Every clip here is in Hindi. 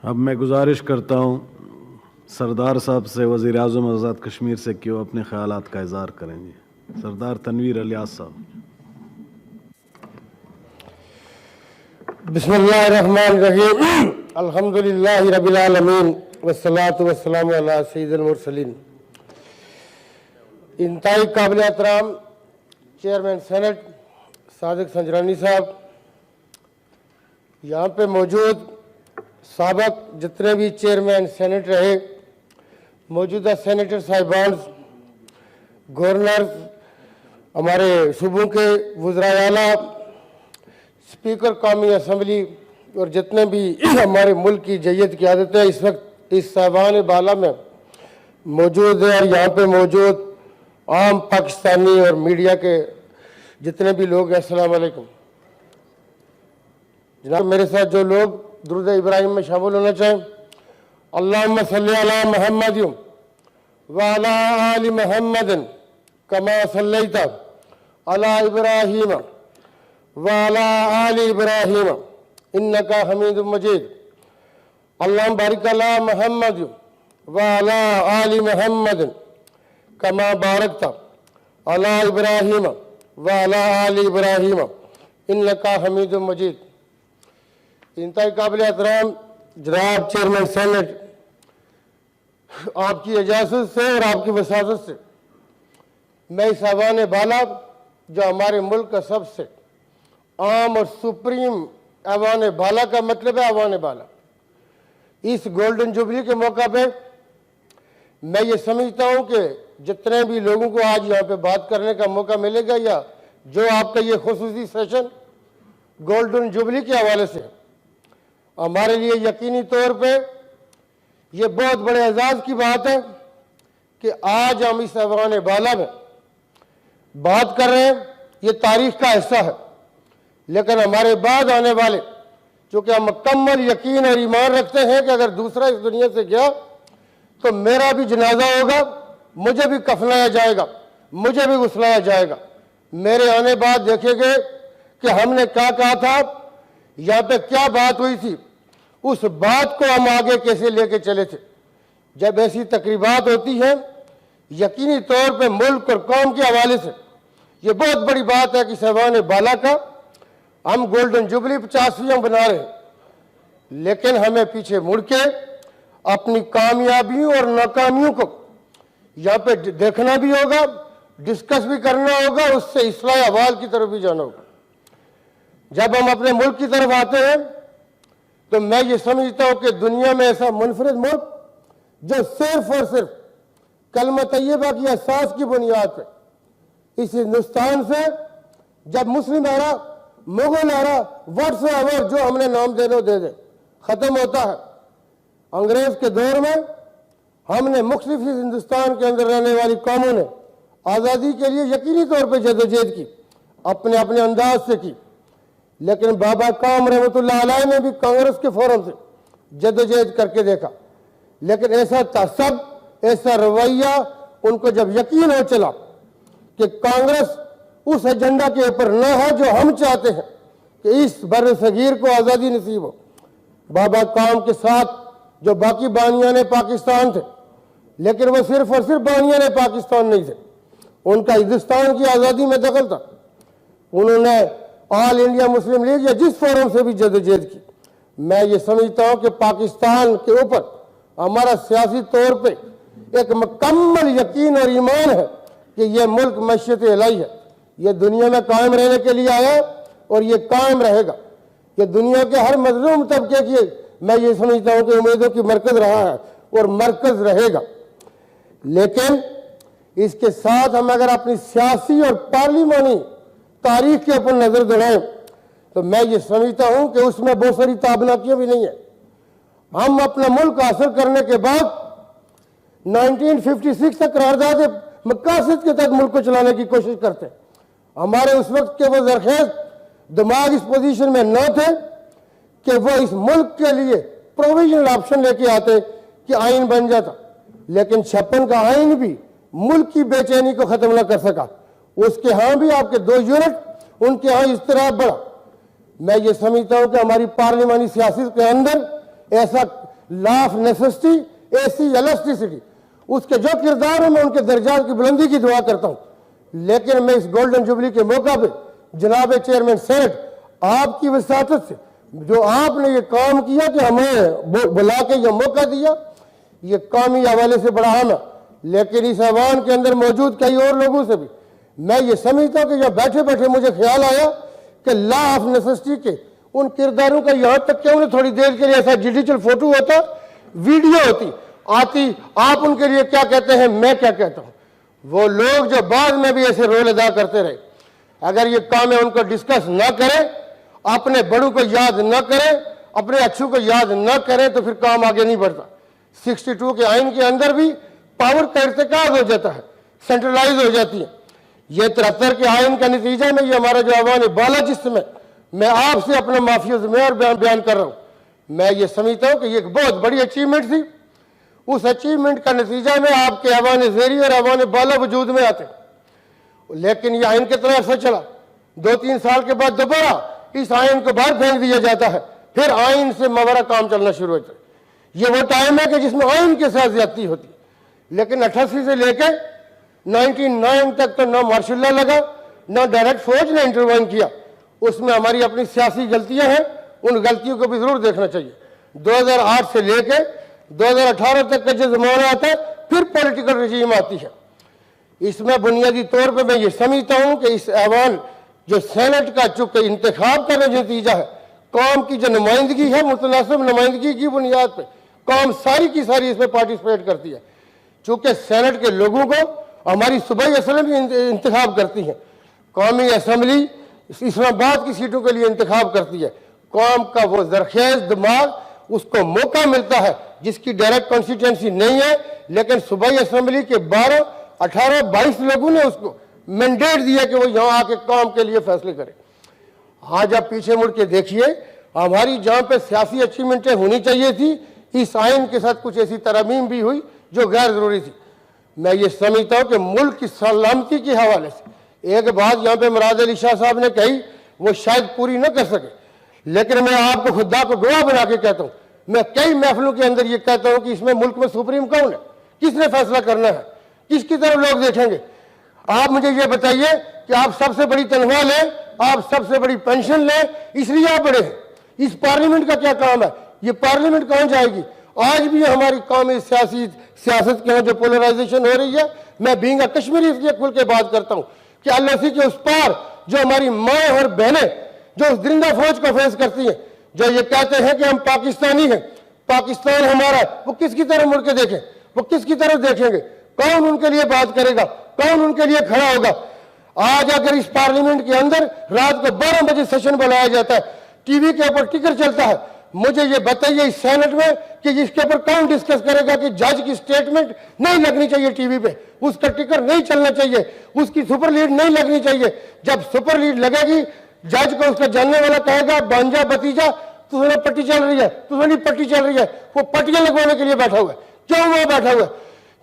अब मैं गुजारिश करता हूँ सरदार साहब से वज़ीर आज़म आज़ाद कश्मीर से कि वो अपने ख्यालात का इज़हार करेंगे। सरदार तनवीर इलियास साहब। बिस्मिल्लाहिर्रहमानिर्रहीम अल्हम्दुलिल्लाहि रब्बिल आलमीन वस्सलातु वस्सलामु अला सय्यिदिल मुरसलीन। इंतहाई काबिल एहतराम चेयरमैन सेनेट सादिक संजरानी साहब, यहाँ पे मौजूद साबक जितने भी चेयरमैन सेनेट रहे, मौजूदा सेनेटर साहिबान, गवर्नर, हमारे सूबों के वज़राए आला, स्पीकर कौमी असम्बली और जितने भी हमारे मुल्क की जैयत की आदत है इस वक्त इस साहिबान बाला में मौजूद है। और यहाँ पे मौजूद आम पाकिस्तानी और मीडिया के जितने भी लोग हैं, अस्सलाम वालेकुम। जनाब, मेरे साथ जो लोग दुरूद इब्राहिम में शामिल होना चाहें, अल्लाहुम्मा सल्ली अला मुहम्मद व अला आलि मुहम्मद कमा सल्लैता अला इब्राहीम व अला आलि इब्राहीम इन्नका हमीदुम मजीद। अल्लाहुम्मा बारिक अला मुहम्मद व अला आलि मुहम्मद कमा बारकता अला इब्राहीम व अला आलि इब्राहीम इन्नका हमीदुम मजीद। इंतहाई काबिल एहतराम जनाब चेयरमैन सेनेट, आपकी इजाज़त से और आपकी वसादत से मैं इस ऐवान बाला, जो हमारे मुल्क का सबसे आम और सुप्रीम ऐवान बाला का मतलब है ऐवान बाला, इस गोल्डन जुबली के मौका पे मैं ये समझता हूँ कि जितने भी लोगों को आज यहाँ पे बात करने का मौका मिलेगा या जो आपका ये खुसूसी सेशन गोल्डन जुबली के हवाले से हमारे लिए यकीनी तौर पे ये बहुत बड़े एजाज़ की बात है कि आज हम इस ऐवान बाला में बात कर रहे हैं। ये तारीख का हिस्सा है, लेकिन हमारे बाद आने वाले, चूँकि हम मुकम्मल यकीन और ईमान रखते हैं कि अगर दूसरा इस दुनिया से गया तो मेरा भी जनाजा होगा, मुझे भी कफनाया जाएगा, मुझे भी गुस्लाया जाएगा। मेरे आने बाद देखेंगे कि हमने क्या कहा था, यहाँ पे क्या बात हुई थी, उस बात को हम आगे कैसे लेके चले थे। जब ऐसी तकरीबात होती हैं यकीनी तौर पे मुल्क और कौम के हवाले से ये बहुत बड़ी बात है कि ऐवान बाला का हम गोल्डन जुबली 50वीं बना रहे हैं, लेकिन हमें पीछे मुड़ के अपनी कामयाबियों और नाकामियों को यहाँ पे देखना भी होगा, डिस्कस भी करना होगा, उससे इस्लाह अहवाल की तरफ भी जाना होगा। जब हम अपने मुल्क की तरफ आते हैं तो मैं ये समझता हूँ कि दुनिया में ऐसा मुनफरिद मुल्क जो सिर्फ और सिर्फ कलमा तैयबा की एहसास की बुनियाद पर इस हिंदुस्तान से जब मुस्लिम एरा, मुगल एरा, व्हाट्सएवर जो हमने नाम देने दे दे ख़त्म होता है, अंग्रेज़ के दौर में हमने मुख्तलिफ हिंदुस्तान के अंदर रहने वाली कौमों ने आज़ादी के लिए यकीनी तौर पर जदोजहद की, अपने अपने अंदाज से की, लेकिन बाबा कौम रहमतुल्लाह अलैह ने भी कांग्रेस के फोरम से जदोजहद करके देखा, लेकिन ऐसा तसब, ऐसा रवैया उनको जब यकीन हो चला कि कांग्रेस उस एजेंडा के ऊपर न है जो हम चाहते हैं कि इस बर सगीर को आज़ादी नसीब हो। बाबा कौम के साथ जो बाकी बानियाने पाकिस्तान थे, लेकिन वो सिर्फ और सिर्फ बानियाने पाकिस्तान नहीं थे, उनका हिंदुस्तान की आज़ादी में दखल था। उन्होंने ऑल इंडिया मुस्लिम लीग या जिस फोरम से भी जदोजहद की। मैं ये समझता हूँ कि पाकिस्तान के ऊपर हमारा सियासी तौर पे एक मुकम्मल यकीन और ईमान है कि ये मुल्क मशयत इलाही है, ये दुनिया में कायम रहने के लिए आया और ये कायम रहेगा। ये दुनिया के हर मजलूम तबके की मैं ये समझता हूँ कि उम्मीदों की मरकज़ रहा है और मरकज़ रहेगा। लेकिन इसके साथ हम अगर अपनी सियासी और पार्लिमानी तारीख के ऊपर नजर दौड़ाएं तो मैं ये समझता हूं कि उसमें बहुत सारी ताबनाकियां भी नहीं है। हम अपना मुल्क हासिल करने के बाद 1956 तक करारदाद मकासद के तक मुल्क को चलाने की कोशिश करते, हमारे उस वक्त के वो जरखेज दिमाग इस पोजीशन में न थे कि वो इस मुल्क के लिए प्रोविजनल ऑप्शन लेके आते कि आइन बन जाता, लेकिन 56 का आइन भी मुल्क की बेचैनी को खत्म न कर सका। उसके यहाँ भी आपके 2 यूनिट, उनके यहाँ इस्तिराब बढ़ा। मैं ये समझता हूँ कि हमारी पार्लिमानी सियासत के अंदर ऐसा law of necessity, AC, electricity, उसके जो किरदार है मैं उनके दर्जात की बुलंदी की दुआ करता हूँ। लेकिन मैं इस गोल्डन जुबली के मौका पे जनाब चेयरमैन सेनेट, आपकी वसातत से जो आपने ये काम किया कि हमें बुला के ये मौका दिया, ये कौमी हवाले से बड़ा अहम है। लेकिन इस ऐवान के अंदर मौजूद कई और लोगों से भी मैं ये समझता हूँ कि जब बैठे बैठे मुझे ख्याल आया कि लॉ ऑफ नेसेसिटी के उन किरदारों का यहाँ तक कि उन्हें थोड़ी देर के लिए ऐसा डिजिटल फोटो होता, वीडियो होती, आती, आप उनके लिए क्या कहते हैं, मैं क्या कहता हूँ। वो लोग जो बाद में भी ऐसे रोल अदा करते रहे, अगर ये काम है उनको डिस्कस न करें, अपने बड़ों को याद न करें, अपने अच्छों को याद न करें, तो फिर काम आगे नहीं बढ़ता। 62 के आइन के अंदर भी पावर का इर्तिकाब हो जाता है, सेंट्रलाइज हो जाती है। ये 73 के आइन का नतीजा में ये हमारा जो अवान बाला, जिसमें मैं आपसे अपना माफिया ज़िम्मेदार बयान कर रहा हूँ, मैं ये समझता हूँ कि ये एक बहुत बड़ी अचीवमेंट थी। उस अचीवमेंट का नतीजा में आपके अवान ज़ेरी और अवान बाला वजूद में आते, लेकिन ये आइन कितना अर्सा चला, 2-3 साल के बाद दोबारा इस आइन को बाहर फेंक दिया जाता है, फिर आइन से मवरा काम चलना शुरू होता है। ये वो टाइम है कि जिसमें आइन के साथ ज्यादती होती है। लेकिन 88 से लेके 99 तक तो ना मार्शल लॉ लगा, ना डायरेक्ट फौज ने इंटरवाइन किया। उसमें हमारी अपनी सियासी गलतियां हैं, उन गलतियों को भी जरूर देखना चाहिए। 2008 से लेके 2018 तक का जो जमाना आता है, फिर पॉलिटिकल रजीम आती है। इसमें बुनियादी तौर पर मैं ये समझता हूं कि इस ऐवान जो सेनेट का चूंकि इंतखाब का जो नतीजा है, कौम की जो नुमाइंदगी है, मुतनासिब नुमाइंदगी की बुनियाद पर कौम सारी की सारी इसमें पार्टिसिपेट करती है। चूंकि सेनेट के लोगों को हमारी सूबाई असम्बली इंतखाब करती है, कौमी असम्बली इस्लामाबाद की सीटों के लिए इंतखाब करती है। कौम का वो जरखेज दिमाग, उसको मौका मिलता है जिसकी डायरेक्ट कॉन्स्टिट्यूंसी नहीं है, लेकिन सूबाई असम्बली के 12, 18, 22 लोगों ने उसको मैंडेट दिया कि वो यहाँ आके कौम के लिए फैसले करे। आज आप पीछे मुड़ के देखिए, हमारी जहाँ पे सियासी अचीवमेंटें होनी चाहिए थी, इस आइन के साथ कुछ ऐसी तरमीम भी हुई जो गैर जरूरी थी। मैं ये समझता हूँ कि मुल्क की सलामती के हवाले से एक बात यहाँ पे मुराद अली शाह साहब ने कही, वो शायद पूरी न कर सके, लेकिन मैं आपको खुदा को गवाह बना के कहता हूँ, मैं कई महफिलों के अंदर ये कहता हूँ कि इसमें मुल्क में सुप्रीम कौन है, किसने फैसला करना है, किसकी तरफ लोग देखेंगे। आप मुझे ये बताइए कि आप सबसे बड़ी तनख्वाह लें, आप सबसे बड़ी पेंशन लें, इसलिए आप बड़े हैं। इस पार्लियामेंट का क्या काम है, ये पार्लियामेंट कहाँ जाएगी। आज भी हमारी कौमी सियासत के यहाँ जो पोलराइजेशन हो रही है, मैं बीइंग अ कश्मीरी इसलिए खुल के बात करता हूँ कि एलओसी के उस पार जो हमारी माँ और बहनें जो उस दरिंदा फौज को फेस करती हैं, जो ये कहते हैं कि हम पाकिस्तानी हैं, पाकिस्तान हमारा, वो किसकी तरफ मुड़ के देखें, वो किसकी तरफ देखेंगे, कौन उनके लिए बात करेगा, कौन उनके लिए खड़ा होगा। आज अगर इस पार्लियामेंट के अंदर रात को 12 बजे सेशन बुलाया जाता है, टीवी के ऊपर टिकर चलता है, मुझे ये बताइए इस सेनेट में कि इसके ऊपर कौन डिस्कस करेगा कि जज की स्टेटमेंट नहीं लगनी चाहिए टीवी पे, उसका टिकर नहीं चलना चाहिए, उसकी सुपर लीड नहीं लगनी चाहिए। जब सुपर लीड लगेगी, जज को उसका जानने वाला कहेगा बांजा भतीजा तुम्हारी पट्टी चल रही है, तुम्हारी पट्टी चल रही है, वो पट्टियां लगवाने के लिए बैठा हुआ है। क्यों वहां बैठा हुआ है?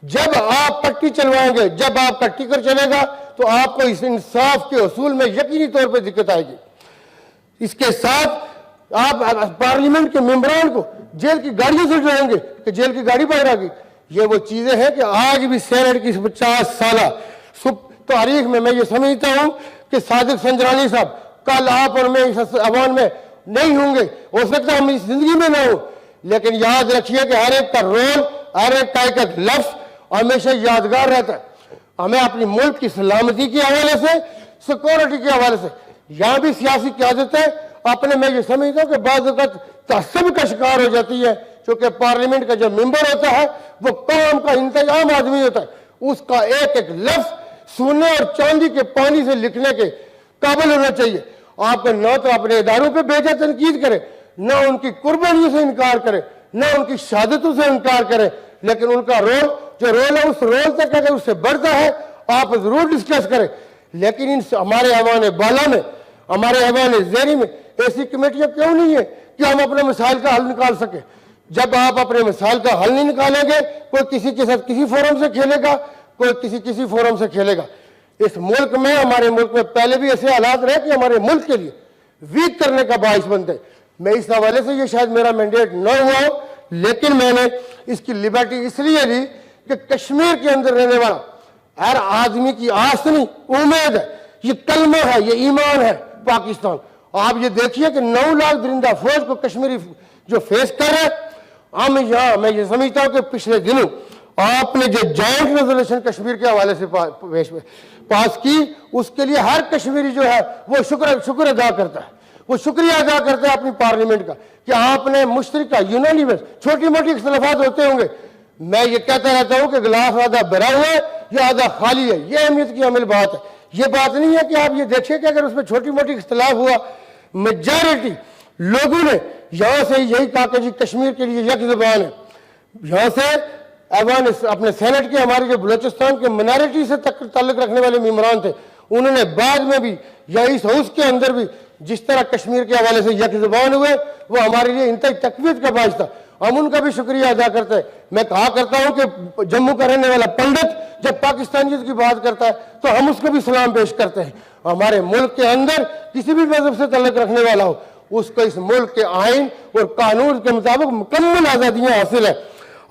जब आप पट्टी चलवाएंगे, जब आपका टिकर चलेगा, तो आपको इस इंसाफ के उसूल में यकीनी तौर पर दिक्कत आएगी। इसके साथ आप पार्लियामेंट के मेंबरान को जेल की गाड़ियों से जोड़ेंगे कि जेल की गाड़ी बाहर आ गई। ये वो चीजें हैं कि आज भी सेनेट की 50 साल तारीख में मैं ये समझता हूं कि सादिक संजरानी साहब कल आप और मैं इस अवान में नहीं होंगे, हो सकता है हम इस जिंदगी में ना हो, लेकिन याद रखिए कि हर एक का रोल, हर एक का एक लफ्ज हमेशा यादगार रहता है। हमें अपनी मुल्क की सलामती के हवाले से, सिक्योरिटी के हवाले से, यहाँ भी सियासी क्यादत है अपने, मैं ये समझता हूँ कि बाज़ वक़्त तअस्सुब का शिकार हो जाती है, क्योंकि पार्लियामेंट का जो मेंबर होता है वो कौम का इंतजाम आदमी होता है, उसका एक एक लफ्ज सोने और चांदी के पानी से लिखने के काबिल होना चाहिए। आपको न तो अपने इदारों पे बेजा तनकीद करे, न उनकी कुर्बानियों से इनकार करे, न उनकी शहादतों से इनकार करे, लेकिन उनका रोल जो रोल है उस रोल तक अगर उससे बढ़ता है आप जरूर डिस्कस करें। लेकिन इन हमारे ऐवान बाला में, हमारे ऐवान ज़ेरी में ऐसी कमेटियां क्यों नहीं है कि हम अपने मसाइल का हल निकाल सके। जब आप अपने मसाइल का हल नहीं निकालेंगे, कोई किसी के साथ किसी फोरम से खेलेगा, कोई किसी फोरम से खेलेगा। इस मुल्क में, हमारे मुल्क में पहले भी ऐसे हालात रहे कि हमारे मुल्क के लिए वीक करने का बाइस बनते। मैं इस हवाले से ये शायद मेरा मैंडेट न हुआ हो, लेकिन मैंने इसकी लिबर्टी इसलिए ली कि कश्मीर के अंदर रहने वाला हर आदमी की आस नहीं, उम्मीद है, ये कलमा है, ये ईमान है पाकिस्तान। आप ये देखिए कि 9 लाख दरिंदा फौज को कश्मीरी जो फेस कर रहे हैं, हम यहाँ मैं ये समझता हूँ कि पिछले दिनों आपने जो जॉइंट रेजोल्यूशन कश्मीर के हवाले से पास की, उसके लिए हर कश्मीरी जो है वो शुक्र अदा करता है, वो शुक्रिया अदा करता है अपनी पार्लियामेंट का कि आपने मुश्तरका यूनानिमस, छोटी मोटी इख्तलाफात होते होंगे, मैं ये कहता रहता हूँ कि गिलास आधा भरा हुआ है या आधा खाली है, ये अहमियत की अमल बात है। ये बात नहीं है कि आप ये देखिए कि अगर उसमें छोटी मोटी इख्तलाफ हुआ, मेजॉरिटी लोगों ने यहां से यही कहा कि जी कश्मीर के लिए यक ज़बान है। यहां से ऐवान अपने सेनेट के हमारे जो बलूचिस्तान के माइनॉरिटी से ताल्लुक रखने वाले मेंबरान थे, उन्होंने बाद में भी या इस हाउस के अंदर भी जिस तरह कश्मीर के हवाले से यक ज़बान हुए, वो हमारे लिए इंतहाई तकवीत का बाइस था, हम उनका भी शुक्रिया अदा करते हैं। मैं कहा करता हूं कि जम्मू का रहने वाला पंडित जब पाकिस्तानियत की बात करता है तो हम उसको भी सलाम पेश करते हैं। हमारे मुल्क के अंदर किसी भी मजहब से ताल्लुक रखने वाला हो, उसको इस मुल्क के आइन और कानून के मुताबिक मुकम्मल आज़ादियाँ हासिल है।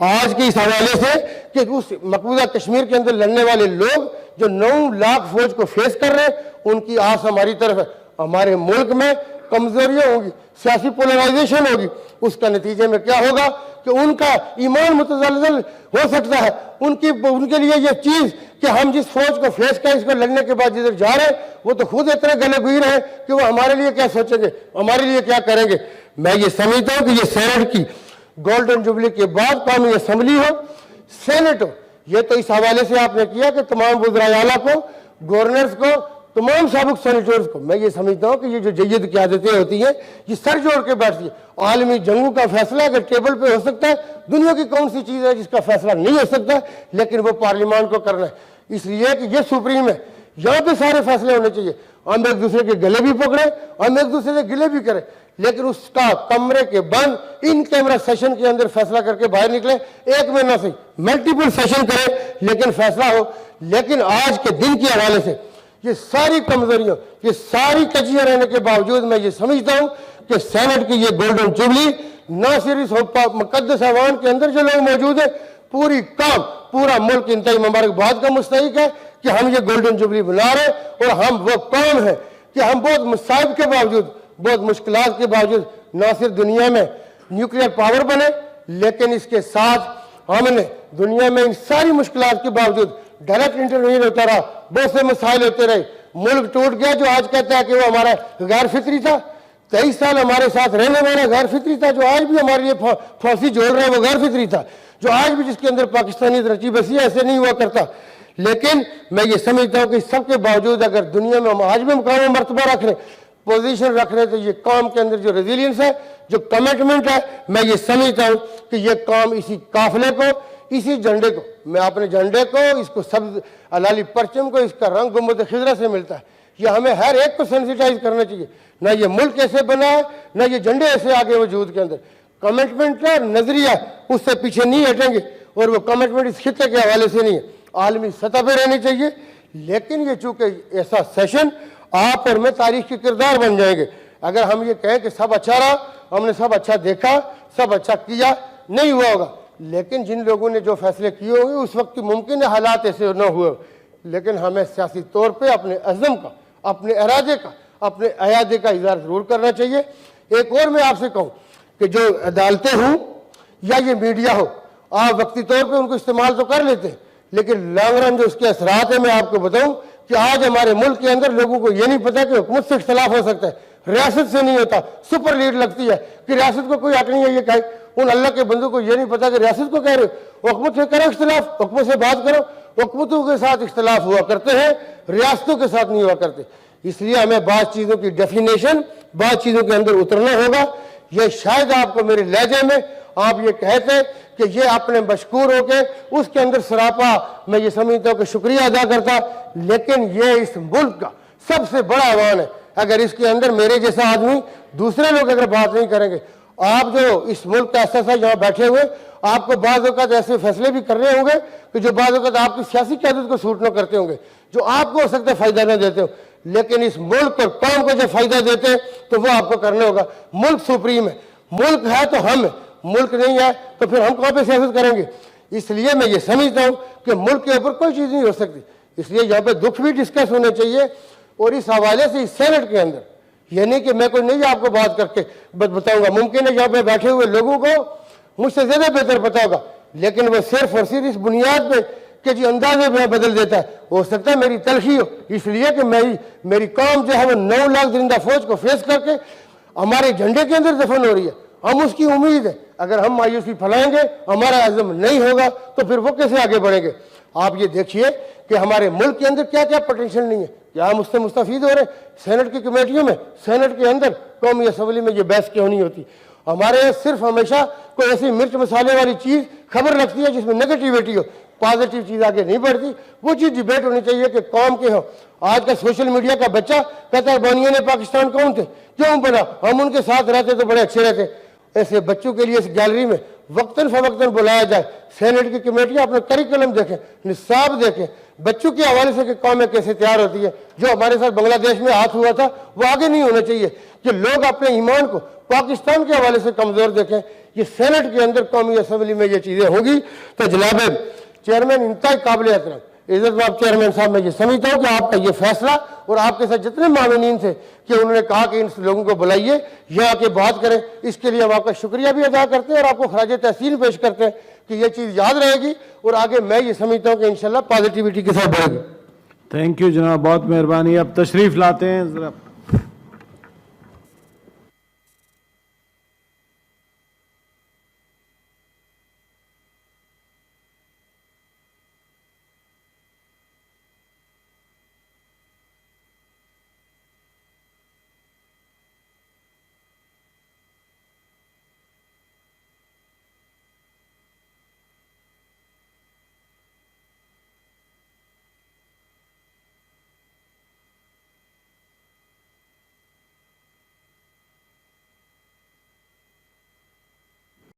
आज के इस हवाले से कि उस मकबूजा कश्मीर के अंदर लड़ने वाले लोग जो 9 लाख फौज को फेस कर रहे हैं, उनकी आस हमारी तरफ है। हमारे मुल्क में कमजोरियां होगी, सियासी पोलराइजेशन होगी, उसका नतीजे में क्या होगा कि उनका ईमान मुतज़लज़ल हो सकता है। उनके लिए ये चीज़ कि हम जिस फौज को फेस करें, इसको लड़ने के बाद जिधर जा रहे हैं, वो तो खुद इतने गले गुईर हैं कि वो हमारे लिए क्या सोचेंगे, हमारे लिए क्या करेंगे। मैं ये समझता हूँ कि ये सेनेट की गोल्डन जुबली के बाद कौमी असम्बली हो, सेनेट हो, ये तो इस हवाले से आपने किया कि तमाम वज़राए आला को, गवर्नर्स को, तमाम साबिक सेनेटर्स को, मैं ये समझता हूँ कि ये जो जय्यद क़यादतें होती हैं, ये सर जोड़ के बैठती है। आलमी जंगों का फैसला अगर टेबल पे हो सकता है, दुनिया की कौन सी चीज़ है जिसका फैसला नहीं हो सकता, लेकिन वो पार्लियामान को करना है, इसलिए कि ये सुप्रीम है, यहाँ पे सारे फैसले होने चाहिए। हम एक दूसरे के गले भी पकड़े, हम एक दूसरे से गिले भी करें, लेकिन उसका कमरे के बंद इन कैमरा सेशन के अंदर फैसला करके बाहर निकले, एक महीना से मल्टीपल सेशन करें, लेकिन फैसला हो। लेकिन आज के दिन के हवाले से ये सारी कमजोरियां, ये सारी कजियां रहने के बावजूद मैं ये समझता हूं कि सेनेट की ये गोल्डन जुबली न सिर्फ इस मुकद्दस ऐवान के अंदर जो लोग मौजूद है, पूरी कौम, पूरा मुल्क इंतहाई मुबारकबाद का मुस्तहिक है कि हम ये गोल्डन जुबली बना रहे हैं। और हम वो कौम है कि हम बहुत मुसाइब के बावजूद, बहुत मुश्किलात के बावजूद न सिर्फ दुनिया में न्यूक्लियर पावर बने, लेकिन इसके साथ हमने दुनिया में इन सारी मुश्किलात के बावजूद डायरेक्ट इंटरव्यून होता रहा, बहुत से मसाइल होते रहे, मुल्क टूट गया जो आज कहता है कि वो हमारा गैर फितरी था। 23 साल हमारे साथ रहने वाला गैर फितरी था, जो आज भी हमारे लिए फांसी जोड़ रहा है वो गैर फितरी था, जो आज भी जिसके अंदर पाकिस्तानी रची बसी ऐसे नहीं हुआ करता। लेकिन मैं ये समझता हूँ कि सबके बावजूद अगर दुनिया में हम आज भी मुकाम मरतबा रख रहे, पोजीशन रख रहे, तो ये कौम के अंदर जो रेजिलियंस है, जो कमिटमेंट है, मैं ये समझता हूँ कि ये कौम इसी काफिले को, इसी झंडे को, मैं अपने झंडे को, इसको सब अलाली परचम को, इसका रंग गुम्बद खिजरा से मिलता है। ये हमें हर एक को सेंसिटाइज करना चाहिए। ना ये मुल्क ऐसे बना है, ना ये झंडे ऐसे आगे वजूद के अंदर कमिटमेंट है, नजरिया, उससे पीछे नहीं हटेंगे। और वो कमिटमेंट इस खिते के हवाले से नहीं है, आलमी सतह पर रहनी चाहिए। लेकिन ये चूंकि ऐसा सेशन आप और मैं तारीख के किरदार बन जाएंगे अगर हम ये कहें कि सब अच्छा रहा, हमने सब अच्छा देखा, सब अच्छा किया, नहीं हुआ होगा। लेकिन जिन लोगों ने जो फैसले किए होंगे उस वक्त की मुमकिन है हालात ऐसे न हुए, लेकिन हमें सियासी तौर पे अपने अज़म का, अपने इरादे का, अपने अयादे का इज़हार ज़रूर करना चाहिए। एक और मैं आपसे कहूँ कि जो अदालतें हों या ये मीडिया हो, आप वक्ती तौर पे उनको इस्तेमाल तो कर लेते हैं, लेकिन लॉन्ग रन जो उसके असरात है, मैं आपको बताऊँ कि आज हमारे मुल्क के अंदर लोगों को ये नहीं पता कि हुकूमत से इख्तलाफ हो सकता है, रियासत से नहीं होता। सुपर लीड लगती है कि रियासत को कोई हक नहीं है ये कहे। उन अल्लाह के बंदों को ये नहीं पता कि रियासत को कह रहे हो, हुकूमत से करो इख्तलाफ, हुकूमत से बात करो। हुकूमतों के साथ इख्तलाफ हुआ करते हैं, रियासतों के साथ नहीं हुआ करते। इसलिए हमें बात चीज़ों की डेफिनेशन, बात चीज़ों के अंदर उतरना होगा। ये शायद आपको मेरे लहजे में आप ये कहते कि ये आपने मशकूर होके उसके अंदर सरापा, मैं ये समझता हूँ कि शुक्रिया अदा करता, लेकिन ये इस मुल्क का सबसे बड़ा आह्वान है। अगर इसके अंदर मेरे जैसा आदमी, दूसरे लोग अगर बात नहीं करेंगे, आप जो इस मुल्क का ऐसा यहाँ बैठे हुए, आपको बाज़ औक़ात ऐसे फैसले भी करने होंगे कि जो बाज़ औक़ात आपकी सियासी क़यादत को सूट न करते होंगे, जो आपको हो सकता है फ़ायदा न देते हो, लेकिन इस मुल्क और कौम को जो फ़ायदा देते हैं तो वो आपको करना होगा। मुल्क सुप्रीम है, मुल्क है तो हम है, मुल्क नहीं है तो फिर हम कहाँ पे सियासत करेंगे। इसलिए मैं ये समझता हूँ कि मुल्क के ऊपर कोई चीज़ नहीं हो सकती, इसलिए यहाँ पे दुख भी डिस्कस होने चाहिए। और इस हवाले से इस सेनेट के अंदर ये नहीं कि मैं कोई नहीं आपको बात करके बताऊंगा, मुमकिन है यहाँ पे बैठे हुए लोगों को मुझसे ज़्यादा बेहतर पता होगा, लेकिन वह सिर्फ और सिर्फ इस बुनियाद पे कि जी अंदाजे में बदल देता है। हो सकता है मेरी तलखी हो, इसलिए कि मेरी कौम जो है वो 9 लाख जिंदा फौज को फेस करके हमारे झंडे के अंदर दफन हो रही है। हम उसकी उम्मीद है, अगर हम मायूसी फैलाएंगे, हमारा अज़म नहीं होगा तो फिर वो कैसे आगे बढ़ेंगे। आप ये देखिए कि हमारे मुल्क के अंदर क्या क्या पोटेंशियल नहीं है, क्या हम उससे मुस्तफ़ीद हो रहे हैं। सेनेट की कमेटियों में, सेनेट के अंदर, कौमी असम्बली में ये बहस क्यों नहीं होती। हमारे यहाँ सिर्फ हमेशा कोई ऐसी मिर्च मसाले वाली चीज़ खबर लगती है जिसमें नेगेटिविटी हो, पॉजिटिव चीज़ आगे नहीं बढ़ती। वो चीज़ डिबेट होनी चाहिए कि कौम के हो। आज का सोशल मीडिया का बच्चा कहता है बानियों ने पाकिस्तान कौन थे, क्यों बना, हम उनके साथ रहते तो बड़े अच्छे रहते। ऐसे बच्चों के लिए इस गैलरी में वक्तन फवक्तन बुलाया जाए। सेनेट की कमेटियाँ अपना करिकुलम देखें, निसाब देखें, बच्चों के हवाले से कि कौमें कैसे तैयार होती है। जो हमारे साथ बांग्लादेश में हाथ हुआ था वो आगे नहीं होना चाहिए कि लोग अपने ईमान को पाकिस्तान के हवाले से कमज़ोर देखें। ये सेनेट के अंदर कौमी असम्बली में ये चीज़ें होंगी तो जनाब चेयरमैन इंतहाई काबिल एहतराम इज़्ज़त चेयरमैन साहब, मैं ये समझता हूँ कि आपका ये फैसला और आपके साथ जितने मामलीन थे कि उन्होंने कहा कि इन लोगों को बुलाइए यहाँ आके बात करें, इसके लिए हम आपका शुक्रिया भी अदा करते हैं और आपको खराज तहसीन पेश करते हैं कि ये चीज़ याद रहेगी और आगे मैं ये समझता हूँ कि इंशाल्लाह पॉजिटिविटी के साथ बढ़ेगी। थैंक यू जनाब, बहुत मेहरबानी। अब तशरीफ़ लाते हैं ज़रा।